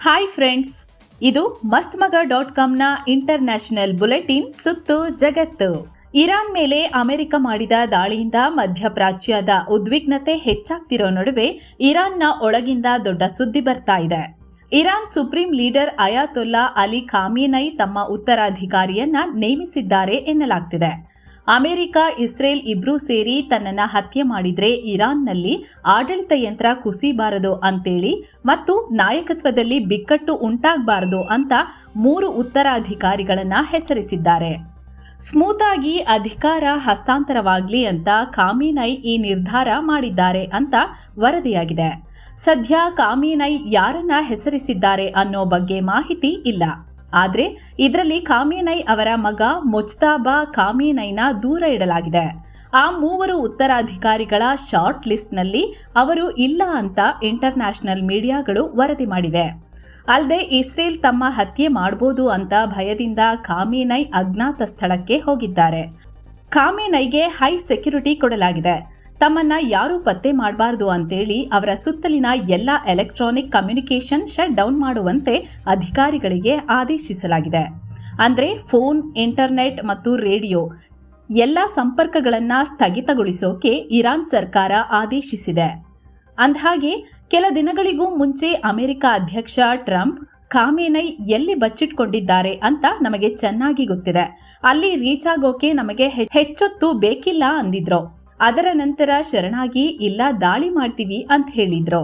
Hi friends, ಇದು ಮಸ್ತ್ಮಗ.ಕಾಮ್ನ international bulletin ಸುತ್ತು ಜಗತ್ತು. ಇರಾನ್ ಮೇಲೆ ಅಮೆರಿಕ ಮಾಡಿದ ದಾಳಿಯಿಂದ ಮಧ್ಯಪ್ರಾಚ್ಯದ ಉದ್ವಿಗ್ನತೆ ಹೆಚ್ಚಾಗ್ತಿರೋ ನಡುವೆ ಇರಾನ್ನ ಒಳಗಿಂದ ದೊಡ್ಡ ಸುದ್ದಿ ಬರ್ತಾ ಇದೆ. ಇರಾನ್ ಸುಪ್ರೀಂ ಲೀಡರ್ ಅಯಾತೊಲ್ಲಾ ಅಲಿ ಖಾಮೇನೈ ತಮ್ಮ ಉತ್ತರಾಧಿಕಾರಿಯನ್ನ ನೇಮಿಸಿದ್ದಾರೆ ಎನ್ನಲಾಗ್ತಿದೆ. ಅಮೆರಿಕ, ಇಸ್ರೇಲ್ ಇಬ್ರೂ ಸೇರಿ ತನ್ನನ್ನ ಹತ್ಯೆ ಮಾಡಿದ್ರೆ ಇರಾನ್ನಲ್ಲಿ ಆಡಳಿತ ಯಂತ್ರ ಕುಸಿಬಾರದು ಅಂತೇಳಿ ಮತ್ತು ನಾಯಕತ್ವದಲ್ಲಿ ಬಿಕ್ಕಟ್ಟು ಉಂಟಾಗಬಾರದು ಅಂತ 3 ಉತ್ತರಾಧಿಕಾರಿಗಳನ್ನ ಹೆಸರಿಸಿದ್ದಾರೆ. ಸ್ಮೂತ್ ಆಗಿ ಅಧಿಕಾರ ಹಸ್ತಾಂತರವಾಗ್ಲಿ ಅಂತ ಖಾಮೇನೈ ಈ ನಿರ್ಧಾರ ಮಾಡಿದ್ದಾರೆ ಅಂತ ವರದಿಯಾಗಿದೆ. ಸದ್ಯ ಖಾಮೇನೈ ಯಾರನ್ನ ಹೆಸರಿಸಿದ್ದಾರೆ ಅನ್ನೋ ಬಗ್ಗೆ ಮಾಹಿತಿ ಇಲ್ಲ. ಆದರೆ ಇದರಲ್ಲಿ ಖಾಮೇನೈ ಅವರ ಮಗ ಮುಜ್ತಬಾ ಖಾಮೇನೈನ ದೂರ ಇಡಲಾಗಿದೆ. ಆ 3 ಉತ್ತರಾಧಿಕಾರಿಗಳ ಶಾರ್ಟ್ ಲಿಸ್ಟ್ನಲ್ಲಿ ಅವರು ಇಲ್ಲ ಅಂತ ಇಂಟರ್ನ್ಯಾಷನಲ್ ಮೀಡಿಯಾಗಳು ವರದಿ ಮಾಡಿವೆ. ಅಲ್ಲದೆ ಇಸ್ರೇಲ್ ತಮ್ಮ ಹತ್ಯೆ ಮಾಡಬಹುದು ಅಂತ ಭಯದಿಂದ ಖಾಮೇನೈ ಅಜ್ಞಾತ ಸ್ಥಳಕ್ಕೆ ಹೋಗಿದ್ದಾರೆ. ಖಾಮೇನೈಗೆ ಹೈ ಸೆಕ್ಯುರಿಟಿ ಕೊಡಲಾಗಿದೆ. ತಮ್ಮನ್ನ ಯಾರೂ ಪತ್ತೆ ಮಾಡಬಾರದು ಅಂತೇಳಿ ಅವರ ಸುತ್ತಲಿನ ಎಲ್ಲ ಎಲೆಕ್ಟ್ರಾನಿಕ್ ಕಮ್ಯುನಿಕೇಷನ್ ಶಟ್ ಡೌನ್ ಮಾಡುವಂತೆ ಅಧಿಕಾರಿಗಳಿಗೆ ಆದೇಶಿಸಲಾಗಿದೆ. ಅಂದರೆ ಫೋನ್, ಇಂಟರ್ನೆಟ್ ಮತ್ತು ರೇಡಿಯೋ ಎಲ್ಲ ಸಂಪರ್ಕಗಳನ್ನು ಸ್ಥಗಿತಗೊಳಿಸೋಕೆ ಇರಾನ್ ಸರ್ಕಾರ ಆದೇಶಿಸಿದೆ. ಅಂದಹಾಗೆ ಕೆಲ ದಿನಗಳಿಗೂ ಮುಂಚೆ ಅಮೆರಿಕ ಅಧ್ಯಕ್ಷ ಟ್ರಂಪ್ ಖಾಮೇನೈ ಎಲ್ಲಿ ಬಚ್ಚಿಟ್ಕೊಂಡಿದ್ದಾರೆ ಅಂತ ನಮಗೆ ಚೆನ್ನಾಗಿ ಗೊತ್ತಿದೆ, ಅಲ್ಲಿ ರೀಚ್ ಆಗೋಕೆ ನಮಗೆ ಹೆಚ್ಚೊತ್ತು ಬೇಕಿಲ್ಲ ಅಂದಿದ್ರು. ಅದರ ನಂತರ ಶರಣಾಗಿ ಇಲ್ಲ ದಾಳಿ ಮಾಡ್ತೀವಿ ಅಂತ ಹೇಳಿದ್ರು.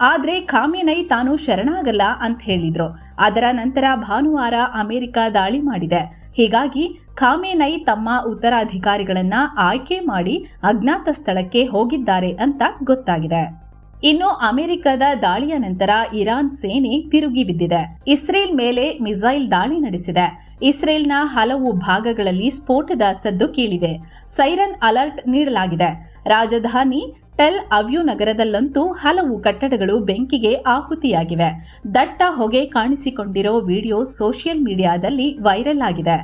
ಆದ್ರೆ ಖಾಮೇನೈ ತಾನು ಶರಣಾಗಲ್ಲ ಅಂತ ಹೇಳಿದ್ರು. ಅದರ ನಂತರ ಭಾನುವಾರ ಅಮೆರಿಕ ದಾಳಿ ಮಾಡಿದೆ. ಹೀಗಾಗಿ ಖಾಮೇನೈ ತಮ್ಮ ಉತ್ತರಾಧಿಕಾರಿಗಳನ್ನ ಆಯ್ಕೆ ಮಾಡಿ ಅಜ್ಞಾತ ಸ್ಥಳಕ್ಕೆ ಹೋಗಿದ್ದಾರೆ ಅಂತ ಗೊತ್ತಾಗಿದೆ. ಇನ್ನು ಅಮೆರಿಕದ ದಾಳಿಯ ನಂತರ ಇರಾನ್ ಸೇನೆ ತಿರುಗಿ ಬಿದ್ದಿದೆ. ಇಸ್ರೇಲ್ ಮೇಲೆ ಮಿಸೈಲ್ ದಾಳಿ ನಡೆಸಿದೆ. ಇಸ್ರೇಲ್ನ ಹಲವು ಭಾಗಗಳಲ್ಲಿ ಸ್ಫೋಟದ ಸದ್ದು ಕೇಳಿವೆ. ಸೈರನ್ ಅಲರ್ಟ್ ನೀಡಲಾಗಿದೆ. ರಾಜಧಾನಿ ಟೆಲ್ ಅವ್ಯೂ ನಗರದಲ್ಲಂತೂ ಹಲವು ಕಟ್ಟಡಗಳು ಬೆಂಕಿಗೆ ಆಹುತಿಯಾಗಿವೆ. ದಟ್ಟ ಹೊಗೆ ಕಾಣಿಸಿಕೊಂಡಿರೋ ವಿಡಿಯೋ ಸೋಷಿಯಲ್ ಮೀಡಿಯಾದಲ್ಲಿ ವೈರಲ್ ಆಗಿದೆ.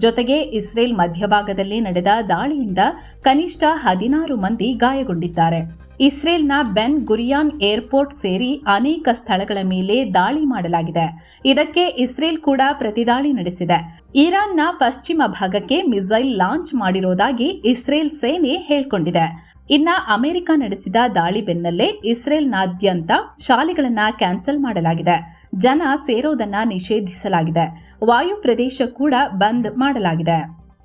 ಜೊತೆಗೆ ಇಸ್ರೇಲ್ ಮಧ್ಯಭಾಗದಲ್ಲಿ ನಡೆದ ದಾಳಿಯಿಂದ ಕನಿಷ್ಠ 16 ಮಂದಿ ಗಾಯಗೊಂಡಿದ್ದಾರೆ. ಇಸ್ರೇಲ್ನ ಬೆನ್ ಗುರಿಯಾನ್ ಏರ್ಪೋರ್ಟ್ ಸೇರಿ ಅನೇಕ ಸ್ಥಳಗಳ ಮೇಲೆ ದಾಳಿ ಮಾಡಲಾಗಿದೆ. ಇದಕ್ಕೆ ಇಸ್ರೇಲ್ ಕೂಡ ಪ್ರತಿದಾಳಿ ನಡೆಸಿದೆ. ಇರಾನ್ನ ಪಶ್ಚಿಮ ಭಾಗಕ್ಕೆ ಮಿಸೈಲ್ ಲಾಂಚ್ ಮಾಡಿರೋದಾಗಿ ಇಸ್ರೇಲ್ ಸೇನೆ ಹೇಳಿಕೊಂಡಿದೆ. ಇನ್ನ ಅಮೆರಿಕ ನಡೆಸಿದ ದಾಳಿ ಬೆನ್ನಲ್ಲೇ ಇಸ್ರೇಲ್ನಾದ್ಯಂತ ಶಾಲೆಗಳನ್ನ ಕ್ಯಾನ್ಸಲ್ ಮಾಡಲಾಗಿದೆ. ಜನ ಸೇರೋದನ್ನ ನಿಷೇಧಿಸಲಾಗಿದೆ. ವಾಯು ಪ್ರದೇಶ ಕೂಡ ಬಂದ್ ಮಾಡಲಾಗಿದೆ.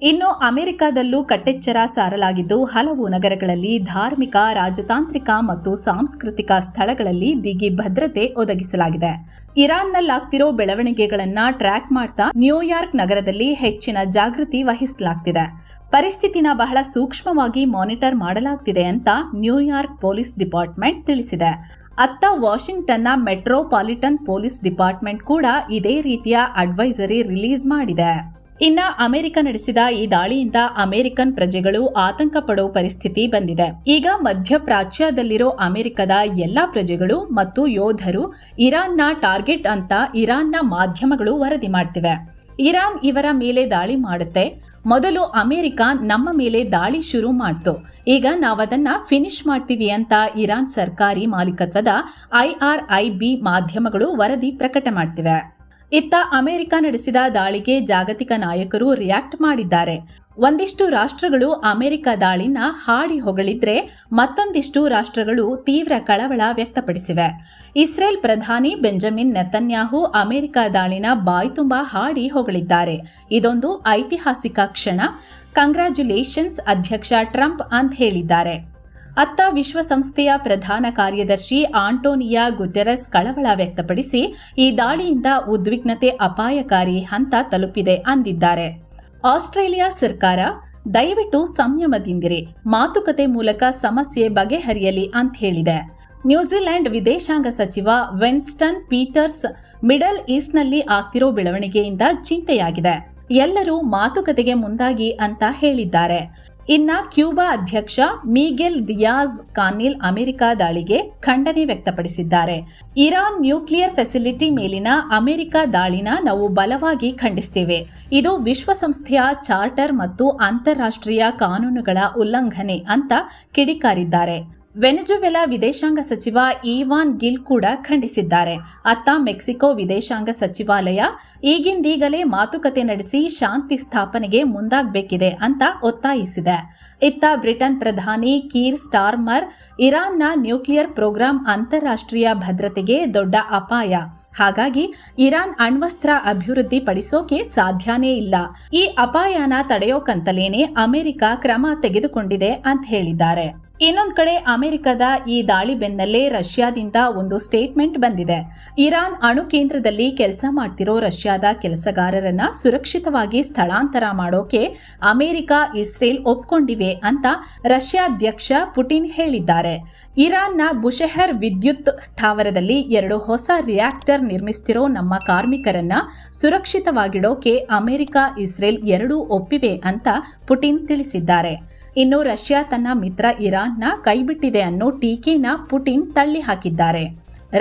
ಇನ್ನು ಅಮೆರಿಕದಲ್ಲೂ ಕಟ್ಟೆಚ್ಚರ ಸಾರಲಾಗಿದ್ದು ಹಲವು ನಗರಗಳಲ್ಲಿ ಧಾರ್ಮಿಕ, ರಾಜತಾಂತ್ರಿಕ ಮತ್ತು ಸಾಂಸ್ಕೃತಿಕ ಸ್ಥಳಗಳಲ್ಲಿ ಬಿಗಿ ಭದ್ರತೆ ಒದಗಿಸಲಾಗಿದೆ. ಇರಾನ್ನಲ್ಲಾಗ್ತಿರೋ ಬೆಳವಣಿಗೆಗಳನ್ನ ಟ್ರ್ಯಾಕ್ ಮಾಡ್ತಾ ನ್ಯೂಯಾರ್ಕ್ ನಗರದಲ್ಲಿ ಹೆಚ್ಚಿನ ಜಾಗೃತಿ ವಹಿಸಲಾಗ್ತಿದೆ. ಪರಿಸ್ಥಿತಿನ ಬಹಳ ಸೂಕ್ಷ್ಮವಾಗಿ ಮಾನಿಟರ್ ಮಾಡಲಾಗ್ತಿದೆ ಅಂತ ನ್ಯೂಯಾರ್ಕ್ ಪೊಲೀಸ್ ಡಿಪಾರ್ಟ್ಮೆಂಟ್ ತಿಳಿಸಿದೆ. ಅತ್ತ ವಾಷಿಂಗ್ಟನ್ನ ಮೆಟ್ರೋಪಾಲಿಟನ್ ಪೊಲೀಸ್ ಡಿಪಾರ್ಟ್ಮೆಂಟ್ ಕೂಡ ಇದೇ ರೀತಿಯ ಅಡ್ವೈಸರಿ ರಿಲೀಸ್ ಮಾಡಿದೆ. ಇನ್ನ ಅಮೆರಿಕ ನಡೆಸಿದ ಈ ದಾಳಿಯಿಂದ ಅಮೆರಿಕನ್ ಪ್ರಜೆಗಳು ಆತಂಕ ಪಡೋ ಪರಿಸ್ಥಿತಿ ಬಂದಿದೆ. ಈಗ ಮಧ್ಯಪ್ರಾಚ್ಯದಲ್ಲಿರೋ ಅಮೆರಿಕದ ಎಲ್ಲಾ ಪ್ರಜೆಗಳು ಮತ್ತು ಯೋಧರು ಇರಾನ್ನ ಟಾರ್ಗೆಟ್ ಅಂತ ಇರಾನ್ನ ಮಾಧ್ಯಮಗಳು ವರದಿ ಮಾಡ್ತಿವೆ. ಇರಾನ್ ಇವರ ಮೇಲೆ ದಾಳಿ ಮಾಡುತ್ತೆ. ಮೊದಲು ಅಮೆರಿಕ ನಮ್ಮ ಮೇಲೆ ದಾಳಿ ಶುರು ಮಾಡ್ತು, ಈಗ ನಾವದನ್ನ ಫಿನಿಶ್ ಮಾಡ್ತೀವಿ ಅಂತ ಇರಾನ್ ಸರ್ಕಾರಿ ಮಾಲೀಕತ್ವದ IRIB ಮಾಧ್ಯಮಗಳು ವರದಿ ಪ್ರಕಟ ಮಾಡ್ತಿವೆ. ಇತ್ತ ಅಮೆರಿಕ ನಡೆಸಿದ ದಾಳಿಗೆ ಜಾಗತಿಕ ನಾಯಕರು ರಿಯಾಕ್ಟ್ ಮಾಡಿದ್ದಾರೆ. ಒಂದಿಷ್ಟು ರಾಷ್ಟ್ರಗಳು ಅಮೆರಿಕ ದಾಳಿನ ಹಾಡಿ ಹೊಗಳಿದ್ರೆ ಮತ್ತೊಂದಿಷ್ಟು ರಾಷ್ಟ್ರಗಳು ತೀವ್ರ ಕಳವಳ ವ್ಯಕ್ತಪಡಿಸಿವೆ. ಇಸ್ರೇಲ್ ಪ್ರಧಾನಿ ಬೆಂಜಮಿನ್ ನೆತನ್ಯಾಹು ಅಮೆರಿಕ ದಾಳಿನ ಬಾಯ್ತುಂಬಾ ಹಾಡಿ ಹೊಗಳಿದ್ದಾರೆ. ಇದೊಂದು ಐತಿಹಾಸಿಕ ಕ್ಷಣ, ಕಂಗ್ರ್ಯಾಚುಲೇಷನ್ಸ್ ಅಧ್ಯಕ್ಷ ಟ್ರಂಪ್ ಅಂತ ಹೇಳಿದ್ದಾರೆ. ಅತ್ತ ವಿಶ್ವಸಂಸ್ಥೆಯ ಪ್ರಧಾನ ಕಾರ್ಯದರ್ಶಿ ಆಂಟೋನಿಯಾ ಗುಟೆರಸ್ ಕಳವಳ ವ್ಯಕ್ತಪಡಿಸಿ ಈ ದಾಳಿಯಿಂದ ಉದ್ವಿಗ್ನತೆ ಅಪಾಯಕಾರಿ ಹಂತ ತಲುಪಿದೆ ಅಂದಿದ್ದಾರೆ. ಆಸ್ಟ್ರೇಲಿಯಾ ಸರ್ಕಾರ ದಯವಿಟ್ಟು ಸಂಯಮದಿಂದಿರಿ, ಮಾತುಕತೆ ಮೂಲಕ ಸಮಸ್ಯೆ ಬಗೆಹರಿಯಲಿ ಅಂತ ಹೇಳಿದೆ. ನ್ಯೂಜಿಲೆಂಡ್ ವಿದೇಶಾಂಗ ಸಚಿವ ವಿನ್ಸ್ಟನ್ ಪೀಟರ್ಸ್ ಮಿಡಲ್ ಈಸ್ಟ್ನಲ್ಲಿ ಆಗ್ತಿರೋ ಬೆಳವಣಿಗೆಯಿಂದ ಚಿಂತೆಯಾಗಿದೆ, ಎಲ್ಲರೂ ಮಾತುಕತೆಗೆ ಮುಂದಾಗಿ ಅಂತ ಹೇಳಿದ್ದಾರೆ. ಇನ್ನ ಕ್ಯೂಬಾ ಅಧ್ಯಕ್ಷ ಮಿಗೆಲ್ ಡಿಯಾಜ್ ಕಾನಿಲ್ ಅಮೆರಿಕ ದಾಳಿಗೆ ಖಂಡನೆ ವ್ಯಕ್ತಪಡಿಸಿದ್ದಾರೆ. ಇರಾನ್ ನ್ಯೂಕ್ಲಿಯರ್ ಫೆಸಿಲಿಟಿ ಮೇಲಿನ ಅಮೆರಿಕ ದಾಳಿನ ನಾವು ಬಲವಾಗಿ ಖಂಡಿಸ್ತೇವೆ. ಇದು ವಿಶ್ವಸಂಸ್ಥೆಯ ಚಾರ್ಟರ್ ಮತ್ತು ಅಂತಾರಾಷ್ಟ್ರೀಯ ಕಾನೂನುಗಳ ಉಲ್ಲಂಘನೆ ಅಂತ ಕಿಡಿಕಾರಿದ್ದಾರೆ. ವೆನೆಜುವೆಲಾ ವಿದೇಶಾಂಗ ಸಚಿವ ಈವಾನ್ ಗಿಲ್ ಕೂಡ ಖಂಡಿಸಿದ್ದಾರೆ. ಅತ್ತ ಮೆಕ್ಸಿಕೋ ವಿದೇಶಾಂಗ ಸಚಿವಾಲಯ ಈಗಿಂದೀಗಲೇ ಮಾತುಕತೆ ನಡೆಸಿ ಶಾಂತಿ ಸ್ಥಾಪನೆಗೆ ಮುಂದಾಗಬೇಕಿದೆ ಅಂತ ಒತ್ತಾಯಿಸಿದೆ. ಇತ್ತ ಬ್ರಿಟನ್ ಪ್ರಧಾನಿ ಕೀರ್ ಸ್ಟಾರ್ಮರ್ ಇರಾನ್ನ ನ್ಯೂಕ್ಲಿಯರ್ ಪ್ರೋಗ್ರಾಂ ಅಂತಾರಾಷ್ಟ್ರೀಯ ಭದ್ರತೆಗೆ ದೊಡ್ಡ ಅಪಾಯ, ಹಾಗಾಗಿ ಇರಾನ್ ಅಣ್ವಸ್ತ್ರ ಅಭಿವೃದ್ಧಿ ಪಡಿಸೋಕೆ ಸಾಧ್ಯನೇ ಇಲ್ಲ, ಈ ಅಪಾಯನ ತಡೆಯೋಕಂತಲೇನೆ ಅಮೆರಿಕ ಕ್ರಮ ತೆಗೆದುಕೊಂಡಿದೆ ಅಂತ ಹೇಳಿದ್ದಾರೆ. ಇನ್ನೊಂದು ಕಡೆ ಅಮೆರಿಕದ ಈ ದಾಳಿ ಬೆನ್ನಲ್ಲೇ ರಷ್ಯಾದಿಂದ ಒಂದು ಸ್ಟೇಟ್ಮೆಂಟ್ ಬಂದಿದೆ. ಇರಾನ್ ಅಣು ಕೇಂದ್ರದಲ್ಲಿ ಕೆಲಸ ಮಾಡ್ತಿರೋ ರಷ್ಯಾದ ಕೆಲಸಗಾರರನ್ನ ಸುರಕ್ಷಿತವಾಗಿ ಸ್ಥಳಾಂತರ ಮಾಡೋಕೆ ಅಮೆರಿಕ, ಇಸ್ರೇಲ್ ಒಪ್ಕೊಂಡಿವೆ ಅಂತ ರಷ್ಯಾಧ್ಯಕ್ಷ ಪುಟಿನ್ ಹೇಳಿದ್ದಾರೆ. ಇರಾನ್ನ ಬುಷೆಹರ್ ವಿದ್ಯುತ್ ಸ್ಥಾವರದಲ್ಲಿ 2 ಹೊಸ ರಿಯಾಕ್ಟರ್ ನಿರ್ಮಿಸ್ತಿರೋ ನಮ್ಮ ಕಾರ್ಮಿಕರನ್ನ ಸುರಕ್ಷಿತವಾಗಿಡೋಕೆ ಅಮೆರಿಕ, ಇಸ್ರೇಲ್ ಎರಡೂ ಒಪ್ಪಿವೆ ಅಂತ ಪುಟಿನ್ ತಿಳಿಸಿದ್ದಾರೆ. ಇನ್ನು ರಷ್ಯಾ ತನ್ನ ಮಿತ್ರ ಇರಾನ್ನ ಕೈಬಿಟ್ಟಿದೆ ಅನ್ನೋ ಟೀಕೆನ ಪುಟಿನ್ ತಳ್ಳಿ ಹಾಕಿದ್ದಾರೆ.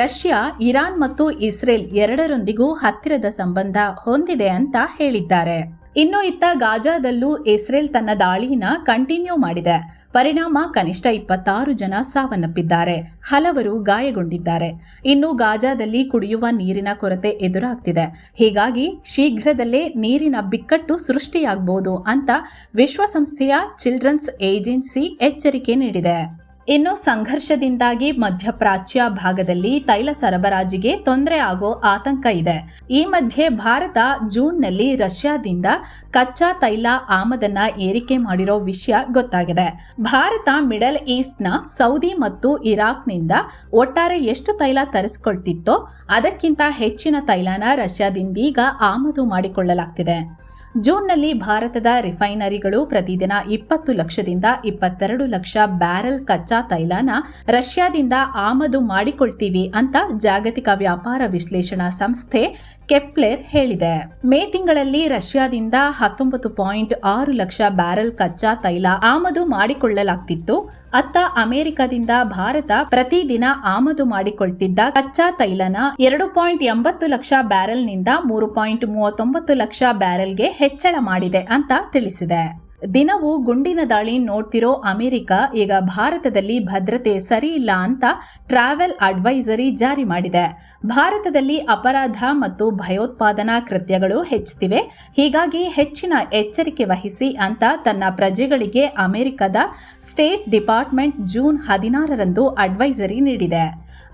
ರಷ್ಯಾ ಇರಾನ್ ಮತ್ತು ಇಸ್ರೇಲ್ ಎರಡರೊಂದಿಗೂ ಹತ್ತಿರದ ಸಂಬಂಧ ಹೊಂದಿದೆ ಅಂತ ಹೇಳಿದ್ದಾರೆ. ಇನ್ನು ಇತ್ತ ಗಾಜಾದಲ್ಲೂ ಇಸ್ರೇಲ್ ತನ್ನ ದಾಳಿನ ಕಂಟಿನ್ಯೂ ಮಾಡಿದೆ. ಪರಿಣಾಮ ಕನಿಷ್ಠ 26 ಜನ ಸಾವನ್ನಪ್ಪಿದ್ದಾರೆ, ಹಲವರು ಗಾಯಗೊಂಡಿದ್ದಾರೆ. ಇನ್ನು ಗಾಜಾದಲ್ಲಿ ಕುಡಿಯುವ ನೀರಿನ ಕೊರತೆ ಎದುರಾಗ್ತಿದೆ. ಹೀಗಾಗಿ ಶೀಘ್ರದಲ್ಲೇ ನೀರಿನ ಬಿಕ್ಕಟ್ಟು ಸೃಷ್ಟಿಯಾಗಬಹುದು ಅಂತ ವಿಶ್ವಸಂಸ್ಥೆಯ ಚಿಲ್ಡ್ರನ್ಸ್ ಏಜೆನ್ಸಿ ಎಚ್ಚರಿಕೆ ನೀಡಿದೆ. ಇನ್ನು ಸಂಘರ್ಷದಿಂದಾಗಿ ಮಧ್ಯಪ್ರಾಚ್ಯ ಭಾಗದಲ್ಲಿ ತೈಲ ಸರಬರಾಜಿಗೆ ತೊಂದರೆ ಆಗೋ ಆತಂಕ ಇದೆ. ಈ ಮಧ್ಯೆ ಭಾರತ ಜೂನ್ನಲ್ಲಿ ರಷ್ಯಾದಿಂದ ಕಚ್ಚಾ ತೈಲ ಆಮದನ್ನ ಏರಿಕೆ ಮಾಡಿರೋ ವಿಷಯ ಗೊತ್ತಾಗಿದೆ. ಭಾರತ ಮಿಡಲ್ ಈಸ್ಟ್ನ ಸೌದಿ ಮತ್ತು ಇರಾಕ್ನಿಂದ ಒಟ್ಟಾರೆ ಎಷ್ಟು ತೈಲ ತರಿಸಿಕೊಳ್ತಿತ್ತೋ ಅದಕ್ಕಿಂತ ಹೆಚ್ಚಿನ ತೈಲನ ರಷ್ಯಾದಿಂದೀಗ ಆಮದು ಮಾಡಿಕೊಳ್ಳಲಾಗ್ತಿದೆ. ಜೂನ್ನಲ್ಲಿ ಭಾರತದ ರಿಫೈನರಿಗಳು ಪ್ರತಿದಿನ 20 ಲಕ್ಷದಿಂದ 22 ಲಕ್ಷ ಬ್ಯಾರೆಲ್ ಕಚ್ಚಾ ತೈಲನ ರಷ್ಯಾದಿಂದ ಆಮದು ಮಾಡಿಕೊಳ್ತೀವಿ ಅಂತ ಜಾಗತಿಕ ವ್ಯಾಪಾರ ವಿಶ್ಲೇಷಣಾ ಸಂಸ್ಥೆ ಕೆಪ್ಲೆರ್ ಹೇಳಿದೆ. ಮೇ ತಿಂಗಳಲ್ಲಿ ರಷ್ಯಾದಿಂದ 19.6 ಲಕ್ಷ ಬ್ಯಾರೆಲ್ ಕಚ್ಚಾ ತೈಲ ಆಮದು ಮಾಡಿಕೊಳ್ಳಲಾಗ್ತಿತ್ತು. ಅತ್ತ ಅಮೆರಿಕದಿಂದ ಭಾರತ ಪ್ರತಿದಿನ ಆಮದು ಮಾಡಿಕೊಳ್ತಿದ್ದ ಕಚ್ಚಾ ತೈಲನ 2.80 ಲಕ್ಷ ಬ್ಯಾರೆಲ್ನಿಂದ 3.39 ಲಕ್ಷ ಬ್ಯಾರೆಲ್ಗೆ ಹೆಚ್ಚಳ ಮಾಡಿದೆ ಅಂತ ತಿಳಿಸಿದೆ. ದಿನವೂ ಗುಂಡಿನ ದಾಳಿ ನೋಡ್ತಿರೋ ಅಮೆರಿಕ ಈಗ ಭಾರತದಲ್ಲಿ ಭದ್ರತೆ ಸರಿಯಿಲ್ಲ ಅಂತ ಟ್ರಾವೆಲ್ ಅಡ್ವೈಸರಿ ಜಾರಿ ಮಾಡಿದೆ. ಭಾರತದಲ್ಲಿ ಅಪರಾಧ ಮತ್ತು ಭಯೋತ್ಪಾದನಾ ಕೃತ್ಯಗಳು ಹೆಚ್ಚುತ್ತಿವೆ, ಹೀಗಾಗಿ ಹೆಚ್ಚಿನ ಎಚ್ಚರಿಕೆ ವಹಿಸಿ ಅಂತ ತನ್ನ ಪ್ರಜೆಗಳಿಗೆ ಅಮೆರಿಕದ ಸ್ಟೇಟ್ ಡಿಪಾರ್ಟ್ಮೆಂಟ್ ಜೂನ್ 16ರಂದು ಅಡ್ವೈಸರಿ ನೀಡಿದೆ.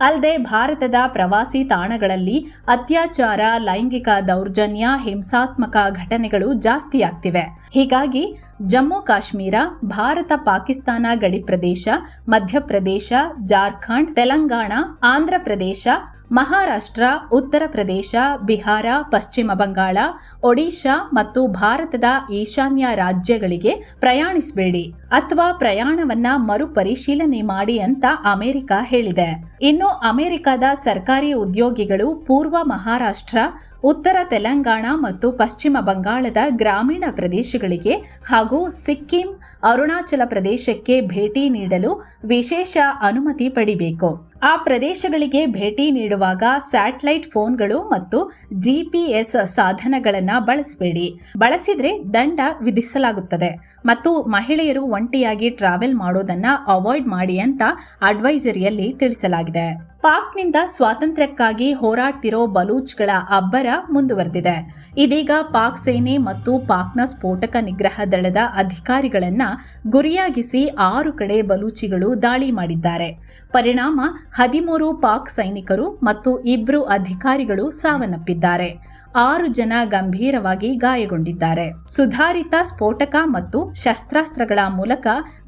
ಅಲ್ಲದೆ ಭಾರತದ ಪ್ರವಾಸಿ ತಾಣಗಳಲ್ಲಿ ಅತ್ಯಾಚಾರ, ಲೈಂಗಿಕ ದೌರ್ಜನ್ಯ, ಹಿಂಸಾತ್ಮಕ ಘಟನೆಗಳು ಜಾಸ್ತಿಯಾಗ್ತಿವೆ. ಹೀಗಾಗಿ ಜಮ್ಮು ಕಾಶ್ಮೀರ, ಭಾರತ ಪಾಕಿಸ್ತಾನ ಗಡಿ ಪ್ರದೇಶ, ಮಧ್ಯಪ್ರದೇಶ, ಜಾರ್ಖಂಡ್, ತೆಲಂಗಾಣ, ಆಂಧ್ರ ಪ್ರದೇಶ, ಮಹಾರಾಷ್ಟ್ರ, ಉತ್ತರ ಪ್ರದೇಶ, ಬಿಹಾರ, ಪಶ್ಚಿಮ ಬಂಗಾಳ, ಒಡಿಶಾ ಮತ್ತು ಭಾರತದ ಈಶಾನ್ಯ ರಾಜ್ಯಗಳಿಗೆ ಪ್ರಯಾಣಿಸಬೇಡಿ ಅಥವಾ ಪ್ರಯಾಣವನ್ನ ಮರುಪರಿಶೀಲನೆ ಮಾಡಿ ಅಂತ ಅಮೆರಿಕ ಹೇಳಿದೆ. ಇನ್ನು ಅಮೆರಿಕದ ಸರ್ಕಾರಿ ಉದ್ಯೋಗಿಗಳು ಪೂರ್ವ ಮಹಾರಾಷ್ಟ್ರ, ಉತ್ತರ ತೆಲಂಗಾಣ ಮತ್ತು ಪಶ್ಚಿಮ ಬಂಗಾಳದ ಗ್ರಾಮೀಣ ಪ್ರದೇಶಗಳಿಗೆ ಹಾಗೂ ಸಿಕ್ಕಿಂ, ಅರುಣಾಚಲ ಪ್ರದೇಶಕ್ಕೆ ಭೇಟಿ ನೀಡಲು ವಿಶೇಷ ಅನುಮತಿ ಪಡಿಬೇಕು. ಆ ಪ್ರದೇಶಗಳಿಗೆ ಭೇಟಿ ನೀಡುವಾಗ ಸ್ಯಾಟಲೈಟ್ ಫೋನ್ಗಳು ಮತ್ತು GPS ಸಾಧನಗಳನ್ನು ಬಳಸಬೇಡಿ. ಬಳಸಿದ್ರೆ ದಂಡ ವಿಧಿಸಲಾಗುತ್ತದೆ ಮತ್ತು ಮಹಿಳೆಯರು ಒಂಟಿಯಾಗಿ ಟ್ರಾವೆಲ್ ಮಾಡೋದನ್ನ ಅವಾಯ್ಡ್ ಮಾಡಿ ಅಂತ ಅಡ್ವೈಸರಿಯಲ್ಲಿ ತಿಳಿಸಲಾಗಿದೆ. ಪಾಕ್ನಿಂದ ಸ್ವಾತಂತ್ರ್ಯಕ್ಕಾಗಿ ಹೋರಾಡ್ತಿರೋ ಬಲೂಚ್ಗಳ ಅಬ್ಬರ ಮುಂದುವರೆದಿದೆ. ಇದೀಗ ಪಾಕ್ ಸೇನೆ ಮತ್ತು ಪಾಕ್ನ ಸ್ಫೋಟಕ ನಿಗ್ರಹ ದಳದ ಅಧಿಕಾರಿಗಳನ್ನ ಗುರಿಯಾಗಿಸಿ 6 ಕಡೆ ಬಲೂಚಿಗಳು ದಾಳಿ ಮಾಡಿದ್ದಾರೆ. ಪರಿಣಾಮ 13 ಪಾಕ್ ಸೈನಿಕರು ಮತ್ತು 2 ಅಧಿಕಾರಿಗಳು ಸಾವನ್ನಪ್ಪಿದ್ದಾರೆ. 6 ಜನ ಗಂಭೀರವಾಗಿ ಗಾಯಗೊಂಡಿದ್ದಾರೆ. ಸುಧಾರಿತ ಸ್ಫೋಟಕ ಮತ್ತು ಶಸ್ತ್ರಾಸ್ತ್ರಗಳ ಮೂಲಕ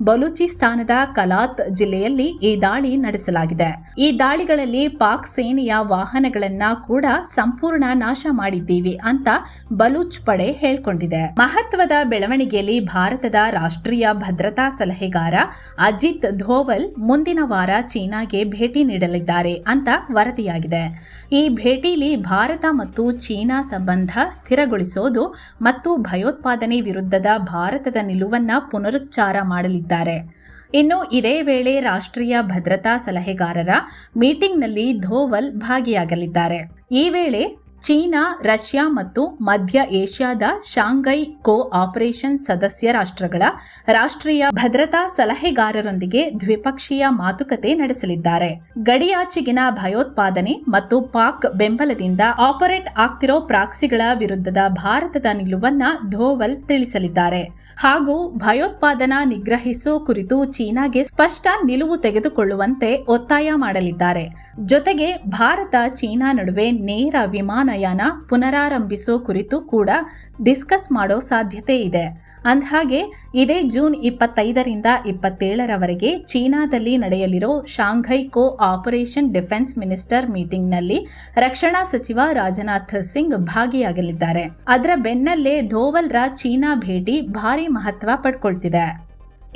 ಬಲೂಚಿಸ್ತಾನದ ಕಲಾತ್ ಜಿಲ್ಲೆಯಲ್ಲಿ ಈ ದಾಳಿ ನಡೆಸಲಾಗಿದೆ. ಈ ದಾಳಿಗಳಲ್ಲಿ ಪಾಕ್ ಸೇನೆಯ ವಾಹನಗಳನ್ನ ಕೂಡ ಸಂಪೂರ್ಣ ನಾಶ ಮಾಡಿದ್ದೀವಿ ಅಂತ ಬಲೂಚ್ ಪಡೆ ಹೇಳ್ಕೊಂಡಿದೆ. ಮಹತ್ವದ ಬೆಳವಣಿಗೆಯಲ್ಲಿ ಭಾರತದ ರಾಷ್ಟ್ರೀಯ ಭದ್ರತಾ ಸಲಹೆಗಾರ ಅಜಿತ್ ಧೋವಲ್ ಮುಂದಿನ ವಾರ ಚೀನಾಗೆ ಭೇಟಿ ನೀಡಲಿದ್ದಾರೆ ಅಂತ ವರದಿಯಾಗಿದೆ. ಈ ಭೇಟಿಯಲ್ಲಿ ಭಾರತ ಮತ್ತು ಚೀನಾ ಸಂಬಂಧ ಸ್ಥಿರಗೊಳಿಸೋದು ಮತ್ತು ಭಯೋತ್ಪಾದನೆ ವಿರುದ್ಧದ ಭಾರತದ ನಿಲುವನ್ನ ಪುನರುಚ್ಚಾರ ಮಾಡಲಿದ್ದಾರೆ. ಇನ್ನು ಇದೇ ವೇಳೆ ರಾಷ್ಟ್ರೀಯ ಭದ್ರತಾ ಸಲಹೆಗಾರರ ಮೀಟಿಂಗ್ನಲ್ಲಿ ಧೋವಲ್ ಭಾಗಿಯಾಗಲಿದ್ದಾರೆ. ಈ ವೇಳೆ ಚೀನಾ, ರಷ್ಯಾ ಮತ್ತು ಮಧ್ಯ ಏಷ್ಯಾದ ಶಾಂಘೈ ಕೋಆಪರೇಷನ್ ಸದಸ್ಯ ರಾಷ್ಟ್ರಗಳ ರಾಷ್ಟ್ರೀಯ ಭದ್ರತಾ ಸಲಹೆಗಾರರೊಂದಿಗೆ ದ್ವಿಪಕ್ಷೀಯ ಮಾತುಕತೆ ನಡೆಸಲಿದ್ದಾರೆ. ಗಡಿಯಾಚೆಗಿನ ಭಯೋತ್ಪಾದನೆ ಮತ್ತು ಪಾಕ್ ಬೆಂಬಲದಿಂದ ಆಪರೇಟ್ ಆಗ್ತಿರೋ ಪ್ರಾಕ್ಸಿಗಳ ವಿರುದ್ಧದ ಭಾರತದ ನಿಲುವನ್ನ ಧೋವಲ್ ತಿಳಿಸಲಿದ್ದಾರೆ. ಹಾಗೂ ಭಯೋತ್ಪಾದನಾ ನಿಗ್ರಹಿಸೋ ಕುರಿತು ಚೀನಾಗೆ ಸ್ಪಷ್ಟ ನಿಲುವು ತೆಗೆದುಕೊಳ್ಳುವಂತೆ ಒತ್ತಾಯ ಮಾಡಲಿದ್ದಾರೆ. ಜೊತೆಗೆ ಭಾರತ ಚೀನಾ ನಡುವೆ ನೇರ ವಿಮಾನಯಾನ ಪುನರಾರಂಭಿಸೋ ಕುರಿತು ಕೂಡ ಡಿಸ್ಕಸ್ ಮಾಡೋ ಸಾಧ್ಯತೆ ಇದೆ. ಅಂದಹಾಗೆ ಇದೇ ಜೂನ್ 25ರಿಂದ 27ರವರೆಗೆ ಚೀನಾದಲ್ಲಿ ನಡೆಯಲಿರೋ ಶಾಂಘೈ ಕೋ ಆಪರೇಷನ್ ಡಿಫೆನ್ಸ್ ಮಿನಿಸ್ಟರ್ ಮೀಟಿಂಗ್ನಲ್ಲಿ ರಕ್ಷಣಾ ಸಚಿವ ರಾಜನಾಥ್ ಸಿಂಗ್ ಭಾಗಿಯಾಗಲಿದ್ದಾರೆ. ಅದರ ಬೆನ್ನಲ್ಲೇ ಧೋವಲ್ರ ಚೀನಾ ಭೇಟಿ ಭಾರಿ ಮಹತ್ವ ಪಡ್ಕೊಳ್ತಿದೆ.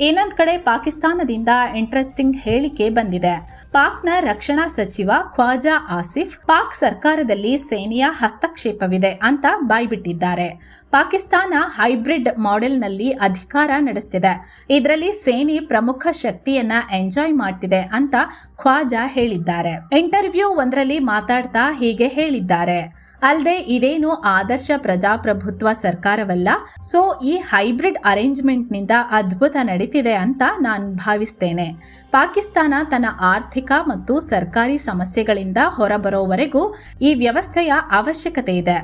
ಇನ್ನೊಂದು ಕಡೆ ಪಾಕಿಸ್ತಾನದಿಂದ ಇಂಟ್ರೆಸ್ಟಿಂಗ್ ಹೇಳಿಕೆ ಬಂದಿದೆ. ಪಾಕ್ನ ರಕ್ಷಣಾ ಸಚಿವ ಖ್ವಾಜಾ ಆಸಿಫ್ ಪಾಕ್ ಸರ್ಕಾರದಲ್ಲಿ ಸೇನೆಯ ಹಸ್ತಕ್ಷೇಪವಿದೆ ಅಂತ ಬಾಯ್ಬಿಟ್ಟಿದ್ದಾರೆ. ಪಾಕಿಸ್ತಾನ ಹೈಬ್ರಿಡ್ ಮಾಡೆಲ್ನಲ್ಲಿ ಅಧಿಕಾರ ನಡೆಸ್ತಿದೆ. ಇದರಲ್ಲಿ ಸೇನೆ ಪ್ರಮುಖ ಶಕ್ತಿಯನ್ನ ಎಂಜಾಯ್ ಮಾಡ್ತಿದೆ ಅಂತ ಖ್ವಾಜಾ ಹೇಳಿದ್ದಾರೆ. ಇಂಟರ್ವ್ಯೂ ಒಂದರಲ್ಲಿ ಮಾತಾಡ್ತಾ ಹೀಗೆ ಹೇಳಿದ್ದಾರೆ. ಅಲ್ಲದೆ ಇದೇನು ಆದರ್ಶ ಪ್ರಜಾಪ್ರಭುತ್ವ ಸರ್ಕಾರವಲ್ಲ. ಸೊ ಈ ಹೈಬ್ರಿಡ್ ಅರೇಂಜ್ಮೆಂಟ್ನಿಂದ ಅದ್ಭುತ ನಡೀತಿದೆ ಅಂತ ನಾನು ಭಾವಿಸ್ತೇನೆ. ಪಾಕಿಸ್ತಾನ ತನ್ನ ಆರ್ಥಿಕ ಮತ್ತು ಸರ್ಕಾರಿ ಸಮಸ್ಯೆಗಳಿಂದ ಹೊರಬರೋವರೆಗೂ ಈ ವ್ಯವಸ್ಥೆಯ ಅವಶ್ಯಕತೆ ಇದೆ.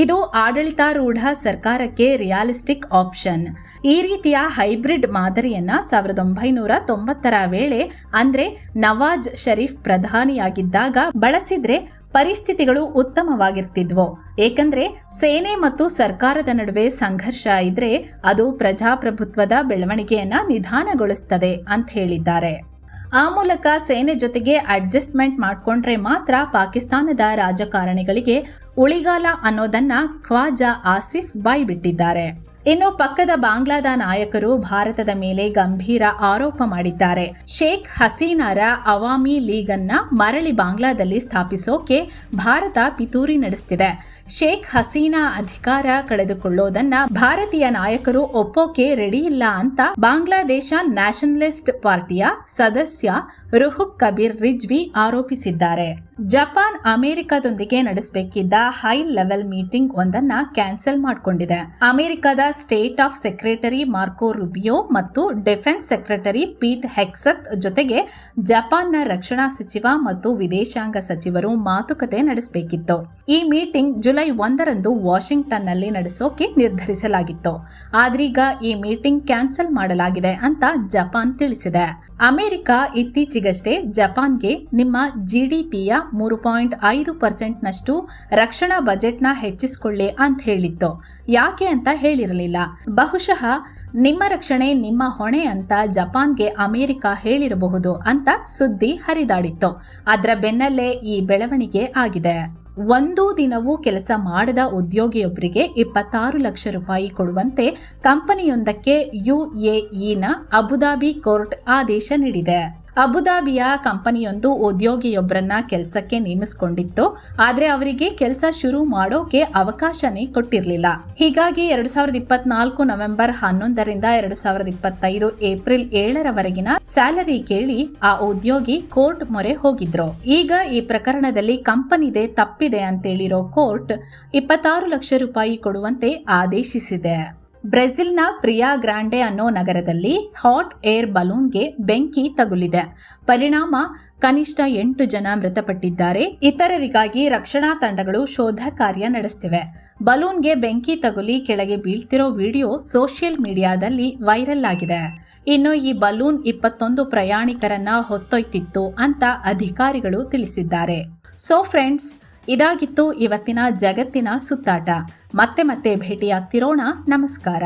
ಇದು ಆಡಳಿತಾರೂಢ ಸರ್ಕಾರಕ್ಕೆ ರಿಯಾಲಿಸ್ಟಿಕ್ ಆಪ್ಷನ್. ಈ ರೀತಿಯ ಹೈಬ್ರಿಡ್ ಮಾದರಿಯನ್ನ 1990ರ ವೇಳೆ ಅಂದ್ರೆ ನವಾಜ್ ಶರೀಫ್ ಪ್ರಧಾನಿಯಾಗಿದ್ದಾಗ ಬಳಸಿದ್ರೆ ಪರಿಸ್ಥಿತಿಗಳು ಉತ್ತಮವಾಗಿರ್ತಿದ್ವು. ಏಕೆಂದ್ರೆ ಸೇನೆ ಮತ್ತು ಸರ್ಕಾರದ ನಡುವೆ ಸಂಘರ್ಷ ಇದ್ರೆ ಅದು ಪ್ರಜಾಪ್ರಭುತ್ವದ ಬೆಳವಣಿಗೆಯನ್ನ ನಿಧಾನಗೊಳಿಸುತ್ತದೆ ಅಂತ ಹೇಳಿದ್ದಾರೆ. ಆ ಮೂಲಕ ಸೇನೆ ಜೊತೆಗೆ ಅಡ್ಜಸ್ಟ್ಮೆಂಟ್ ಮಾಡಿಕೊಂಡ್ರೆ ಮಾತ್ರ ಪಾಕಿಸ್ತಾನದ ರಾಜಕಾರಣಿಗಳಿಗೆ ಉಳಿಗಾಲ ಅನ್ನೋದನ್ನ ಖ್ವಾಜಾ ಆಸಿಫ್ ಬಾಯ್ಬಿಟ್ಟಿದ್ದಾರೆ. ಇನ್ನು ಪಕ್ಕದ ಬಾಂಗ್ಲಾದ ನಾಯಕರು ಭಾರತದ ಮೇಲೆ ಗಂಭೀರ ಆರೋಪ ಮಾಡಿದ್ದಾರೆ. ಶೇಖ್ ಹಸೀನಾರ ಅವಾಮಿ ಲೀಗ್ ಅನ್ನ ಮರಳಿ ಬಾಂಗ್ಲಾದಲ್ಲಿ ಸ್ಥಾಪಿಸೋಕೆ ಭಾರತ ಪಿತೂರಿ ನಡೆಸುತ್ತಿದೆ. ಶೇಖ್ ಹಸೀನಾ ಅಧಿಕಾರ ಕಳೆದುಕೊಳ್ಳೋದನ್ನ ಭಾರತೀಯ ನಾಯಕರು ಒಪ್ಪೋಕೆ ರೆಡಿ ಇಲ್ಲ ಅಂತ ಬಾಂಗ್ಲಾದೇಶ ನ್ಯಾಷನಲಿಸ್ಟ್ ಪಾರ್ಟಿಯ ಸದಸ್ಯ ರುಹುಕ್ ಕಬೀರ್ ರಿಜ್ವಿ ಆರೋಪಿಸಿದ್ದಾರೆ. ಜಪಾನ್ ಅಮೆರಿಕದೊಂದಿಗೆ ನಡೆಸಬೇಕಿದ್ದ ಹೈ ಲೆವೆಲ್ ಮೀಟಿಂಗ್ ಒಂದನ್ನ ಕ್ಯಾನ್ಸಲ್ ಮಾಡಿಕೊಂಡಿದೆ. ಅಮೆರಿಕದ state of secretary Marco Rubio ಮತ್ತು ಡಿಫೆನ್ಸ್ ಸೆಕ್ರೆಟರಿ ಪೀಟ್ ಹೆಕ್ಸತ್ ಜೊತೆಗೆ ಜಪಾನ್ನ ರಕ್ಷಣಾ ಸಚಿವ ಮತ್ತು ವಿದೇಶಾಂಗ ಸಚಿವರು ಮಾತುಕತೆ ನಡೆಸಬೇಕಿತ್ತು. ಈ ಮೀಟಿಂಗ್ ಜುಲೈ 1ರಂದು ವಾಷಿಂಗ್ಟನ್ ನಲ್ಲಿ ನಡೆಸೋಕೆ ನಿರ್ಧರಿಸಲಾಗಿತ್ತು. ಆದ್ರೀಗ ಈ ಮೀಟಿಂಗ್ ಕ್ಯಾನ್ಸಲ್ ಮಾಡಲಾಗಿದೆ ಅಂತ ಜಪಾನ್ ತಿಳಿಸಿದೆ. ಅಮೆರಿಕ ಇತ್ತೀಚೆಗಷ್ಟೇ ಜಪಾನ್ಗೆ ನಿಮ್ಮ ಜಿಡಿಪಿಯ 3.5% ರಕ್ಷಣಾ ಬಜೆಟ್ನ ಹೆಚ್ಚಿಸಿಕೊಳ್ಳಿ ಅಂತ ಹೇಳಿತ್ತು. ಯಾಕೆ ಅಂತ ಹೇಳಿರಲಿಲ್ಲ. ಬಹುಶಃ ನಿಮ್ಮ ರಕ್ಷಣೆ ನಿಮ್ಮ ಹೊಣೆ ಅಂತ ಜಪಾನ್ಗೆ ಅಮೆರಿಕ ಹೇಳಿರಬಹುದು ಅಂತ ಸುದ್ದಿ ಹರಿದಾಡಿತ್ತು. ಅದರ ಬೆನ್ನಲ್ಲೇ ಈ ಬೆಳವಣಿಗೆ ಆಗಿದೆ. ಒಂದು ದಿನವೂ ಕೆಲಸ ಮಾಡದ ಉದ್ಯೋಗಿಯೊಬ್ಬರಿಗೆ 26 ಲಕ್ಷ ರೂಪಾಯಿ ಕೊಡುವಂತೆ ಕಂಪನಿಯೊಂದಕ್ಕೆ ಯುಎಇನ ಅಬುದಾಬಿ ಕೋರ್ಟ್ ಆದೇಶ ನೀಡಿದೆ. ಅಬುದಾಬಿಯ ಕಂಪನಿಯೊಂದು ಉದ್ಯೋಗಿಯೊಬ್ಬರನ್ನ ಕೆಲಸಕ್ಕೆ ನೇಮಿಸಿಕೊಂಡಿತ್ತು. ಆದ್ರೆ ಅವರಿಗೆ ಕೆಲಸ ಶುರು ಮಾಡೋಕೆ ಅವಕಾಶನೇ ಕೊಟ್ಟಿರಲಿಲ್ಲ. ಹೀಗಾಗಿ 2024 ನವೆಂಬರ್ 11ರಿಂದ 2025 ಏಪ್ರಿಲ್ 7ರವರೆಗಿನ ಸ್ಯಾಲರಿ ಕೇಳಿ ಆ ಉದ್ಯೋಗಿ ಕೋರ್ಟ್ ಮೊರೆ ಹೋಗಿದ್ರು. ಈಗ ಈ ಪ್ರಕರಣದಲ್ಲಿ ಕಂಪನಿದೆ ತಪ್ಪಿದೆ ಅಂತೇಳಿರೋ ಕೋರ್ಟ್ 26 ಲಕ್ಷ ರೂಪಾಯಿ ಕೊಡುವಂತೆ ಆದೇಶಿಸಿದೆ. ಬ್ರೆಜಿಲ್ನ ಪ್ರಿಯಾ ಗ್ರಾಂಡೆ ಅನ್ನೋ ನಗರದಲ್ಲಿ ಹಾಟ್ ಏರ್ ಬಲೂನ್ಗೆ ಬೆಂಕಿ ತಗುಲಿದೆ. ಪರಿಣಾಮ ಕನಿಷ್ಠ 8 ಜನ ಮೃತಪಟ್ಟಿದ್ದಾರೆ. ಇತರರಿಗಾಗಿ ರಕ್ಷಣಾ ತಂಡಗಳು ಶೋಧ ಕಾರ್ಯ ನಡೆಸುತ್ತಿವೆ. ಬಲೂನ್ಗೆ ಬೆಂಕಿ ತಗುಲಿ ಕೆಳಗೆ ಬೀಳ್ತಿರೋ ವಿಡಿಯೋ ಸೋಷಿಯಲ್ ಮೀಡಿಯಾದಲ್ಲಿ ವೈರಲ್ ಆಗಿದೆ. ಇನ್ನು ಈ ಬಲೂನ್ 21 ಪ್ರಯಾಣಿಕರನ್ನ ಹೊತ್ತೊಯ್ತಿತ್ತು ಅಂತ ಅಧಿಕಾರಿಗಳು ತಿಳಿಸಿದ್ದಾರೆ. ಸೊ ಫ್ರೆಂಡ್ಸ್, ಇದಾಗಿತ್ತು ಇವತ್ತಿನ ಜಗತ್ತಿನ ಸುತ್ತಾಟ. ಮತ್ತೆ ಭೇಟಿಯಾಗ್ತಿರೋಣ. ನಮಸ್ಕಾರ.